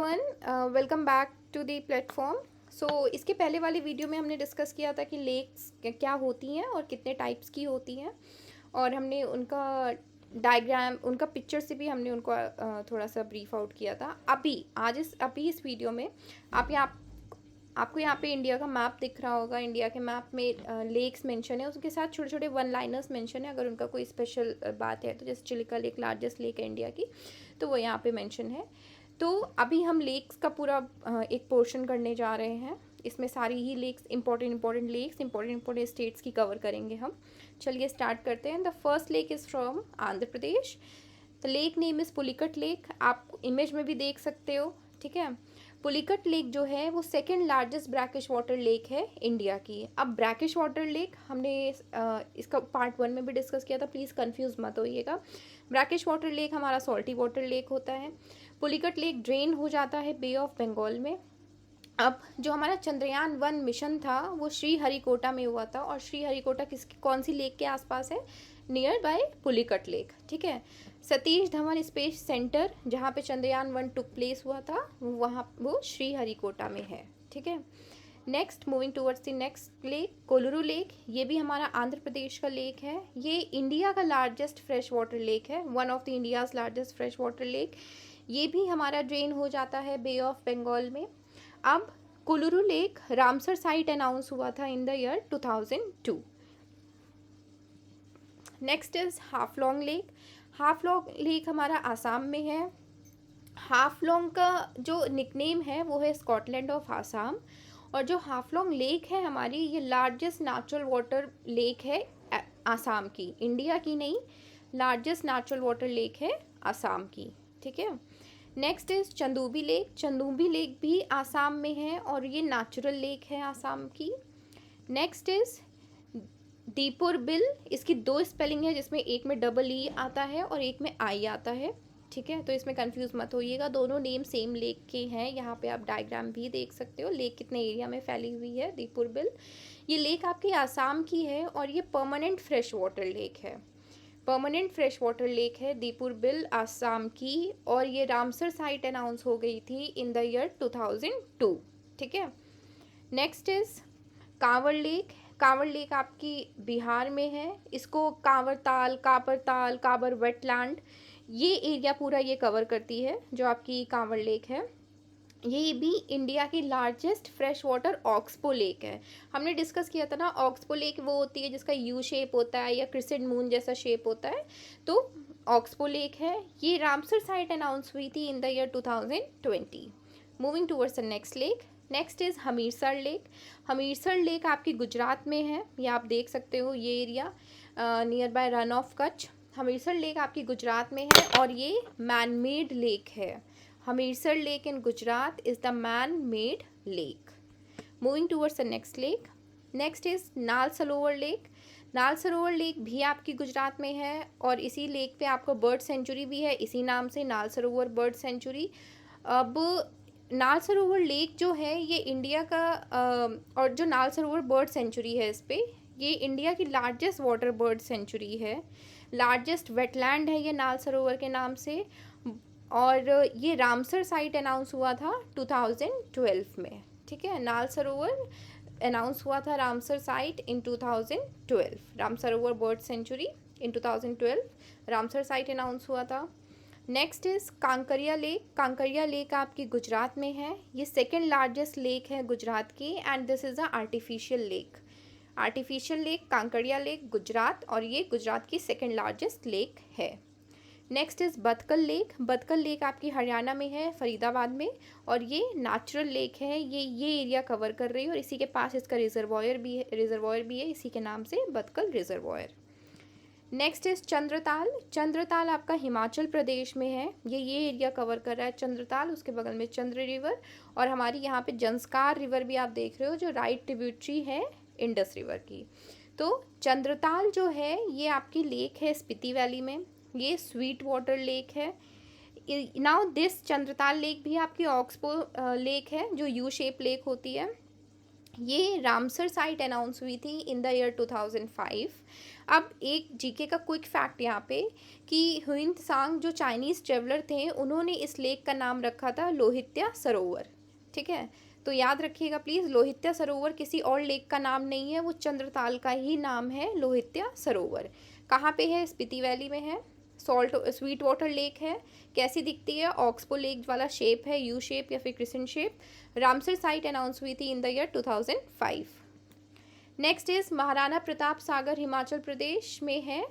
Everyone, welcome back to the platform. So इसके पहले वाली वीडियो में हमने डिस्कस किया था कि लेक्स क्या होती हैं और कितने टाइप्स की होती हैं, और हमने उनका डायग्राम, उनका पिक्चर से भी हमने उनको थोड़ा सा ब्रीफ आउट किया था। अभी इस वीडियो में आपको यहाँ पे इंडिया का मैप दिख रहा होगा। इंडिया के मैप में लेक्स मेंशन है, उसके साथ छोटे छोटे वन लाइनर्स मेंशन है। अगर उनका कोई स्पेशल बात है तो जैसे चिलिका लेक लार्जेस्ट लेक है इंडिया की, तो वो यहाँ पे मेंशन है। तो अभी हम लेक्स का पूरा एक पोर्शन करने जा रहे हैं। इसमें सारी ही lakes, important lakes, important states की कवर करेंगे हम। चलिए स्टार्ट करते हैं। The first lake is from Andhra Pradesh. The lake name is Pulicat lake. आप इमेज में भी देख सकते हो, ठीक है। पुलिकट लेक जो है वो second largest brackish water lake है इंडिया की। अब ब्रैकिश वाटर लेक हमने इसका पार्ट 1 में भी डिस्कस किया था, प्लीज़ कंफ्यूज मत होइएगा। ब्रैकिश वाटर लेक हमारा सॉल्टी वाटर लेक होता है। पुलिकट लेक ड्रेन हो जाता है बे ऑफ बंगाल में। अब जो हमारा चंद्रयान 1 मिशन था वो श्रीहरिकोटा में हुआ था, और श्रीहरिकोटा कौन सी लेक के आसपास है? नियर बाय पुलिकट लेक, ठीक है। सतीश धवन स्पेस सेंटर जहाँ पे चंद्रयान 1 टुक प्लेस हुआ था, वो श्रीहरिकोटा में है, ठीक है। Next, moving towards the next lake, Kolleru lake. ये भी हमारा आंध्र प्रदेश का लेक है। ये इंडिया का लार्जेस्ट फ्रेश वाटर लेक है, one of the India's largest fresh water lake. ये भी हमारा ड्रेन हो जाता है बे ऑफ बंगाल में। अब कोलुरु लेक रामसर साइट अनाउंस हुआ था इन the year 2002। Next is Haflong lake. Haflong lake हमारा आसाम में है। हाफलोंग का जो निकनेम है वो है स्कॉटलैंड ऑफ आसाम। और जो हाफलोंग लेक है हमारी, ये लार्जेस्ट नेचुरल वाटर लेक है आसाम की, इंडिया की नहीं। लार्जेस्ट नेचुरल वाटर लेक है आसाम की, ठीक है। Next is Chandubi lake. Chandubi lake भी आसाम में है और ये नेचुरल लेक है आसाम की। Next is Deepor Beel. इसकी 2 स्पेलिंग है, जिसमें एक में डबल ई आता है और एक में आई आता है, ठीक है। तो इसमें कंफ्यूज मत होइएगा, दोनों नेम सेम लेक के हैं। यहाँ पे आप डायग्राम भी देख सकते हो, लेक कितने एरिया में फैली हुई है। दीपुर बिल ये लेक आपकी आसाम की है और ये परमानेंट फ्रेश वाटर लेक है। परमानेंट फ्रेश वाटर लेक है दीपुर बिल आसाम की, और ये रामसर साइट अनाउंस हो गई थी इन द ईयर 2002, ठीक है। Next is Kanwar lake. Kanwar lake आपकी बिहार में है। इसको कांवरताल, कापरताल, काबर वेटलैंड, ये एरिया पूरा ये कवर करती है जो आपकी कांवर लेक है। ये भी इंडिया की largest fresh water oxbow lake है। हमने डिस्कस किया था ना, ऑक्सबो लेक वो होती है जिसका यू शेप होता है या क्रिसेंट मून जैसा शेप होता है, तो ऑक्सबो लेक है। ये रामसर साइट अनाउंस हुई थी in the year 2020। Moving towards the next lake. Next is Hamirsar lake. Hamirsar lake आपकी गुजरात में है, ये आप देख सकते हो, ये area near by run of Kutch. Hamirsar lake आपकी गुजरात में है और ये मैन मेड लेक है। Hamirsar lake in Gujarat is the man made lake. Moving towards the next lake. Next is नाल सरोवर लेक। नाल सरोवर लेक भी आपकी गुजरात में है और इसी लेक पे आपको बर्ड सेंचुरी भी है, इसी नाम से नाल सरोवर बर्ड सेंचुरी। अब नाल सरोवर लेक जो है ये इंडिया का और जो नाल सरोवर बर्ड सेंचुरी है, इस पे ये इंडिया की लार्जेस्ट वाटर बर्ड सेंचुरी है। लार्जेस्ट वेटलैंड है ये नाल सरोवर के नाम से, और ये रामसर साइट अनाउंस हुआ था 2012 में, ठीक है। नाल सरोवर अनाउंस हुआ था Ramsar site in 2012। Ram Sarovar bird sanctuary in 2012 Ramsar site announce हुआ था। Next is Kankaria lake. Kankaria lake आपकी गुजरात में है। ये सेकेंड लार्जेस्ट लेक है गुजरात की, and this is a artificial lake. Artificial lake Kankaria lake Gujarat, और ये गुजरात की सेकेंड लार्जेस्ट लेक है। Next is Badkhal lake. Badkhal lake आपकी हरियाणा में है, फरीदाबाद में, और ये नेचुरल लेक है। ये एरिया कवर कर रही है, और इसी के पास इसका रिजर्वॉयर भी है इसी के नाम से, Badkhal reservoir. Next is Chandratal. Chandratal आपका हिमाचल प्रदेश में है। ये एरिया कवर कर रहा है चंद्रताल। उसके बगल में चंद्र रिवर, और हमारी यहाँ पे जंस्कार रिवर भी आप देख रहे हो, जो राइट ट्रिब्यूटरी है इंडस रिवर की। तो चंद्रताल जो है ये आपकी लेक है स्पीति वैली में। ये स्वीट वाटर लेक है। नाउ दिस चंद्रताल लेक भी आपकी ऑक्सबो लेक है, जो यू शेप लेक होती है। ये रामसर साइट अनाउंस हुई थी इन द ईयर 2005। अब एक जीके का क्विक फैक्ट यहाँ पे कि ह्वेन त्सांग जो चाइनीज़ ट्रेवलर थे उन्होंने इस लेक का नाम रखा था लोहित्या सरोवर। ठीक है, तो याद रखिएगा प्लीज़, लोहित्या सरोवर किसी और लेक का नाम नहीं है, वो चंद्रताल का ही नाम है लोहित्या सरोवर। कहाँ पे है? स्पीति वैली में है। सॉल्ट स्वीट वाटर लेक है। कैसी दिखती है? ऑक्सबो लेक वाला शेप है, यू शेप या फिर crescent shape. Ramsar site announce हुई थी in the year 2005। Next is Maharana Pratap Sagar Himachal Pradesh में है।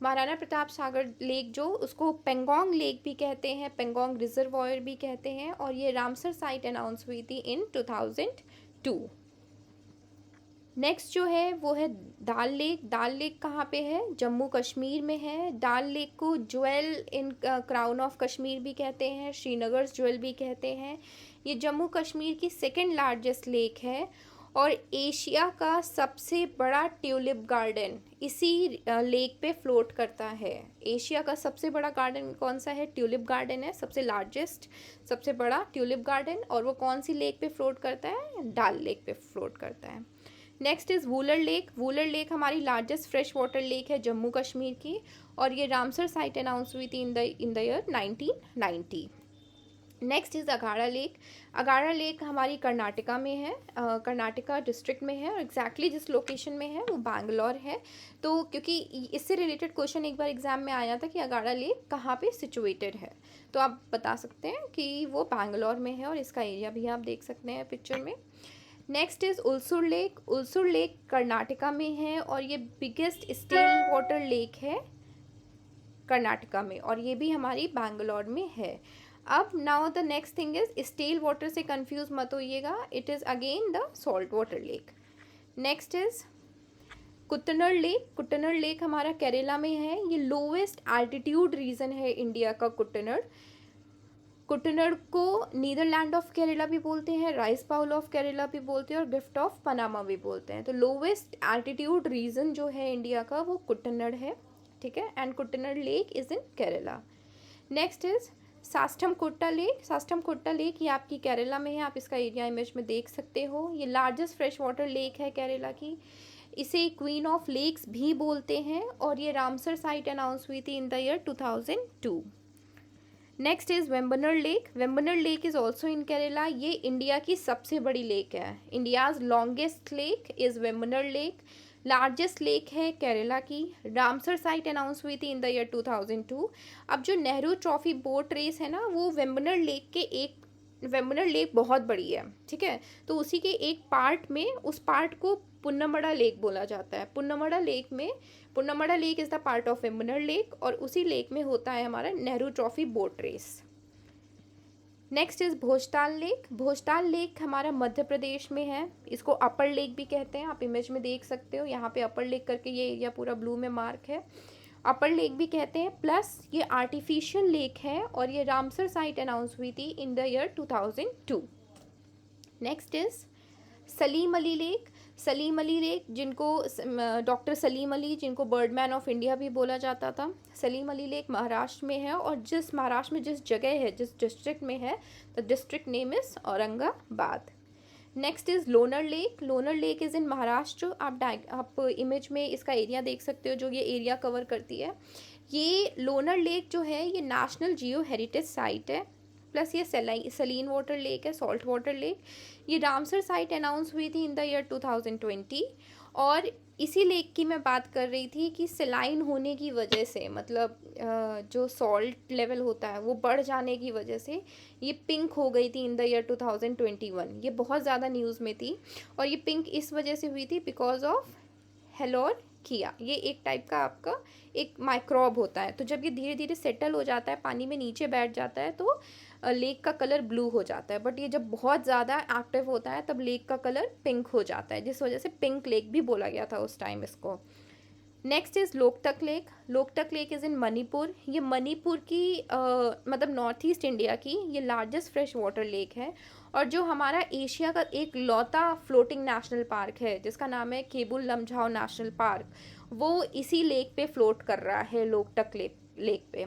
महाराणा प्रताप सागर लेक जो उसको पेंगोंग लेक भी कहते हैं, पेंगोंग रिजर्वॉयर भी कहते हैं, और ये रामसर साइट अनाउंस हुई थी इन 2002। नेक्स्ट जो है वो है दाल लेक। दाल लेक कहाँ पे है? जम्मू कश्मीर में है। दाल लेक को jewel in crown of Kashmir भी कहते हैं, श्रीनगर ज्वेल भी कहते हैं। ये जम्मू कश्मीर की सेकंड लार्जेस्ट लेक है और एशिया का सबसे बड़ा ट्यूलिप गार्डन इसी लेक पे फ्लोट करता है। एशिया का सबसे बड़ा गार्डन कौन सा है? ट्यूलिप गार्डन है, सबसे लार्जेस्ट, सबसे बड़ा ट्यूलिप गार्डन। और वो कौन सी लेक पे फ्लोट करता है? डाल लेक पे फ्लोट करता है। Next is Wular lake. Wular lake हमारी लार्जेस्ट फ्रेश वाटर लेक है जम्मू कश्मीर की, और ये रामसर साइट अनाउंस हुई थी in the year 1990। Next is Agara lake. Agara lake हमारी कर्नाटका में है, कर्नाटका डिस्ट्रिक्ट में है, और एग्जैक्टली जिस लोकेशन में है वो बैंगलोर है। तो क्योंकि इससे रिलेटेड क्वेश्चन एक बार एग्जाम में आया था कि अगाड़ा लेक कहाँ पे सिचुएटेड है, तो आप बता सकते हैं कि वो बैंगलोर में है, और इसका एरिया भी आप देख सकते हैं पिक्चर में। Next is Ulsoor lake. Ulsoor lake Karnataka में है और ये बिगेस्ट स्टिल वाटर लेक है कर्नाटका में, और ये भी हमारी बैंगलोर में है। अब now the next thing is, still water से कंफ्यूज मत होइएगा, it is again the salt water lake. Next is Kuttanad lake. Kuttanad lake हमारा केरला में है। ये लोवेस्ट एल्टीट्यूड रीजन है इंडिया का कुट्टनर। कुट्टनर को नीदरलैंड ऑफ केरला भी बोलते हैं, राइस बाउल ऑफ केरला भी बोलते हैं, और गिफ्ट ऑफ पनामा भी बोलते हैं। तो लोवेस्ट एल्टीट्यूड रीजन जो है इंडिया का वो कुट्टनर है। ठीक है, and Kuttanad lake is in Kerala. Next is Sasthamkotta lake. Sasthamkotta lake ये आपकी केरला में है, आप इसका एरिया इमेज में देख सकते हो। ये लार्जेस्ट फ्रेश वाटर लेक है केरला की। इसे क्वीन ऑफ लेक्स भी बोलते हैं, और ये रामसर साइट अनाउंस हुई थी in the year 2002। Next is Vembanad lake. Vembanad lake is also in Kerala. ये इंडिया की सबसे बड़ी लेक है। India's longest lake is Vembanad lake. Largest lake है केरला की। रामसर साइट अनाउंस हुई थी इन द ईयर 2002। अब जो नेहरू ट्रॉफी बोट रेस है ना, वो वेम्बनर लेक के वेम्बनर लेक बहुत बड़ी है, ठीक है, तो उसी के एक पार्ट में, उस पार्ट को पुन्नमड़ा लेक बोला जाता है। Punnamada lake is the part of Vembanad lake, और उसी लेक में होता है हमारा Nehru trophy boat race. Next is Bhojtal lake. Bhojtal lake हमारा मध्य प्रदेश में है। इसको अपर लेक भी कहते हैं, आप इमेज में देख सकते हो, यहाँ पे अपर लेक करके ये एरिया पूरा ब्लू में मार्क है, अपर लेक भी कहते हैं। प्लस ये आर्टिफिशियल लेक है, और ये रामसर साइट अनाउंस हुई थी in the year 2002। Next is Salim Ali lake. Salim Ali lake, जिनको डॉक्टर सलीम अली, जिनको बर्डमैन ऑफ इंडिया भी बोला जाता था, सलीम अली लेक महाराष्ट्र में है, और महाराष्ट्र में जिस जगह है, जिस डिस्ट्रिक्ट में है, the district name is Aurangabad. Next is Lonar lake. Lonar lake is in Maharashtra. आप इमेज में इसका एरिया देख सकते हो, जो ये एरिया कवर करती है। ये लोनर लेक जो है ये नेशनल जियो हेरिटेज साइट है, प्लस ये सलीन वाटर लेक है, सॉल्ट वाटर लेक। ये रामसर साइट अनाउंस हुई थी इन द ईयर 2020, और इसी लेक की मैं बात कर रही थी कि सलाइन होने की वजह से, मतलब जो सॉल्ट लेवल होता है वो बढ़ जाने की वजह से ये पिंक हो गई थी इन द ईयर 2021। ये बहुत ज़्यादा न्यूज़ में थी, और ये पिंक इस वजह से हुई थी बिकॉज ऑफ हेलोर किया। ये एक टाइप का आपका एक माइक्रोब होता है, तो जब ये धीरे धीरे सेटल हो जाता है, पानी में नीचे बैठ जाता है, तो लेक का कलर ब्लू हो जाता है। बट ये जब बहुत ज़्यादा एक्टिव होता है तब लेक का कलर पिंक हो जाता है, जिस वजह से पिंक लेक भी बोला गया था उस टाइम इसको। Next is Loktak lake. Loktak lake is इन मणिपुर। ये मणिपुर की मतलब नॉर्थ ईस्ट इंडिया की ये लार्जेस्ट फ्रेश वाटर लेक है, और जो हमारा एशिया का एक लौता फ्लोटिंग नेशनल पार्क है जिसका नाम है केबुल लमझाओ नेशनल पार्क, वो इसी लेक पे फ्लोट कर रहा है, लोकटक लेक पे।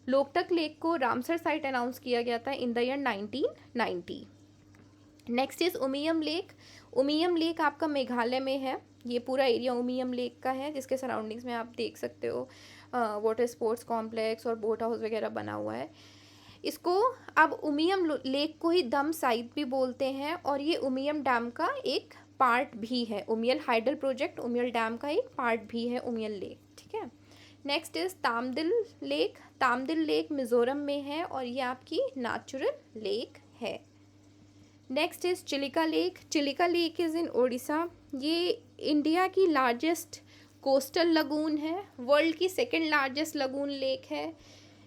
लोकटक लेक को रामसर साइट अनाउंस किया गया था इन the year 1990। Next is Umiam lake. Umiam lake आपका मेघालय में है। ये पूरा एरिया उमियम लेक का है, जिसके सराउंडिंग्स में आप देख सकते हो वाटर स्पोर्ट्स कॉम्प्लेक्स और बोट हाउस वगैरह बना हुआ है। इसको अब उमियम लेक को ही दम साइट भी बोलते हैं, और ये उमियम डैम का एक पार्ट भी है। Umiam hydel project Umiam dam का एक पार्ट भी है उमियल लेक, ठीक है। Next is Tamdil lake. Tamdil lake Mizoram में है और ये आपकी नेचुरल लेक है। Next is Chilika lake. Chilika lake is in Odisha. ये इंडिया की लार्जेस्ट कोस्टल लगून है, वर्ल्ड की सेकेंड लार्जेस्ट लगून लेक है।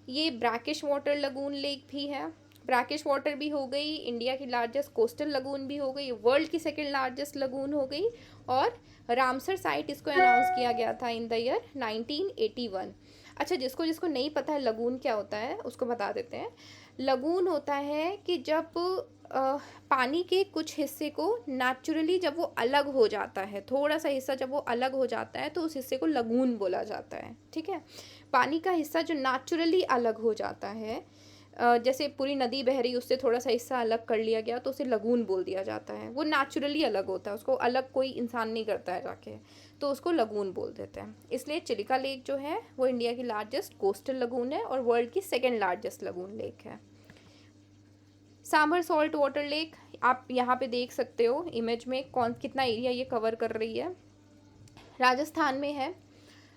ये ब्रैकिश वाटर लगून लेक भी है। ब्रैकिश वाटर भी हो गई, इंडिया की लार्जेस्ट कोस्टल लगून भी हो गई, वर्ल्ड की सेकेंड लार्जेस्ट लगून हो गई, और रामसर साइट इसको अनाउंस किया गया था इन द ईयर 1981। अच्छा, जिसको जिसको नहीं पता है लगून क्या होता है उसको बता देते हैं। लगून होता है कि जब पानी के कुछ हिस्से को नेचुरली जब वो अलग हो जाता है, थोड़ा सा हिस्सा जब वो अलग हो जाता है तो उस हिस्से को लगून बोला जाता है, ठीक है। पानी का हिस्सा जो नेचुरली अलग हो जाता है, जैसे पूरी नदी बह रही उससे थोड़ा सा हिस्सा अलग कर लिया गया तो उसे लगून बोल दिया जाता है। वो नेचुरली अलग होता है, उसको अलग कोई इंसान नहीं करता है जाके, तो उसको लगून बोल देते हैं। इसलिए चिलिका लेक जो है वो इंडिया की लार्जेस्ट कोस्टल लगून है और वर्ल्ड की सेकेंड लार्जेस्ट लगून लेक है। सांभर सॉल्ट वाटर लेक आप यहाँ पे देख सकते हो इमेज में, कौन कितना एरिया ये कवर कर रही है। राजस्थान में है।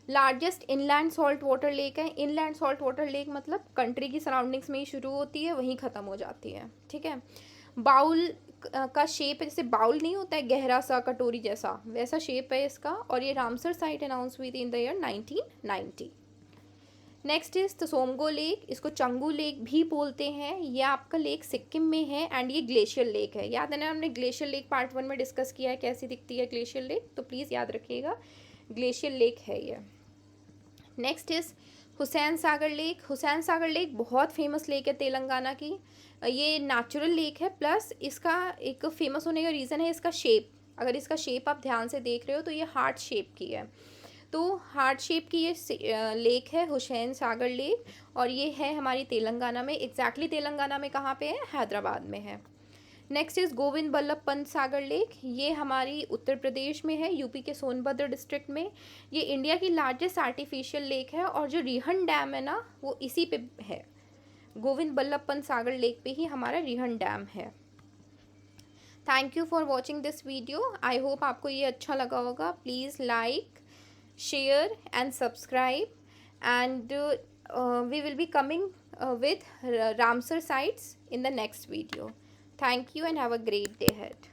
Largest inland salt water lake है। इनलैंड सॉल्ट वाटर लेक मतलब कंट्री की सराउंडिंग्स में ही शुरू होती है, वहीं ख़त्म हो जाती है, ठीक है। बाउल का शेप है, जैसे बाउल नहीं होता है गहरा सा कटोरी जैसा, वैसा शेप है इसका, और ये रामसर साइट अनाउंस हुई थी in the year 1990। Next is Tsomgo lake. इसको चंगू लेक भी बोलते हैं। ये आपका लेक सिक्किम में है एंड ये ग्लेशियर लेक है। याद है ना, हमने ग्लेशियर लेक पार्ट 1 में डिस्कस किया है कैसी दिखती है ग्लेशियर लेक, तो प्लीज़ याद रखिएगा, ग्लेशियर लेक है ये। Next is Hussain Sagar lake. Hussain Sagar lake बहुत फेमस लेक है तेलंगाना की। ये नेचुरल लेक है, प्लस इसका एक फेमस होने का रीज़न है इसका शेप। अगर इसका शेप आप ध्यान से देख रहे हो तो ये हार्ट शेप की है, तो हार्ट शेप की ये लेक है हुसैन सागर लेक, और ये है हमारी तेलंगाना में। एग्जैक्टली तेलंगाना में कहाँ पे है? हैदराबाद में है। Next is Govind Ballabh Pant Sagar lake. ये हमारी उत्तर प्रदेश में है, यूपी के सोनभद्र डिस्ट्रिक्ट में। ये इंडिया की लार्जेस्ट आर्टिफिशियल लेक है, और जो रिहन डैम है ना वो इसी पे है। गोविंद बल्लभ पंत सागर लेक पे ही हमारा रिहन डैम है। Thank you for watching this video. I hope आपको ये अच्छा लगा होगा। Please like, share and subscribe, and we will be coming with Ramsar sites in the next video. Thank you and have a great day ahead.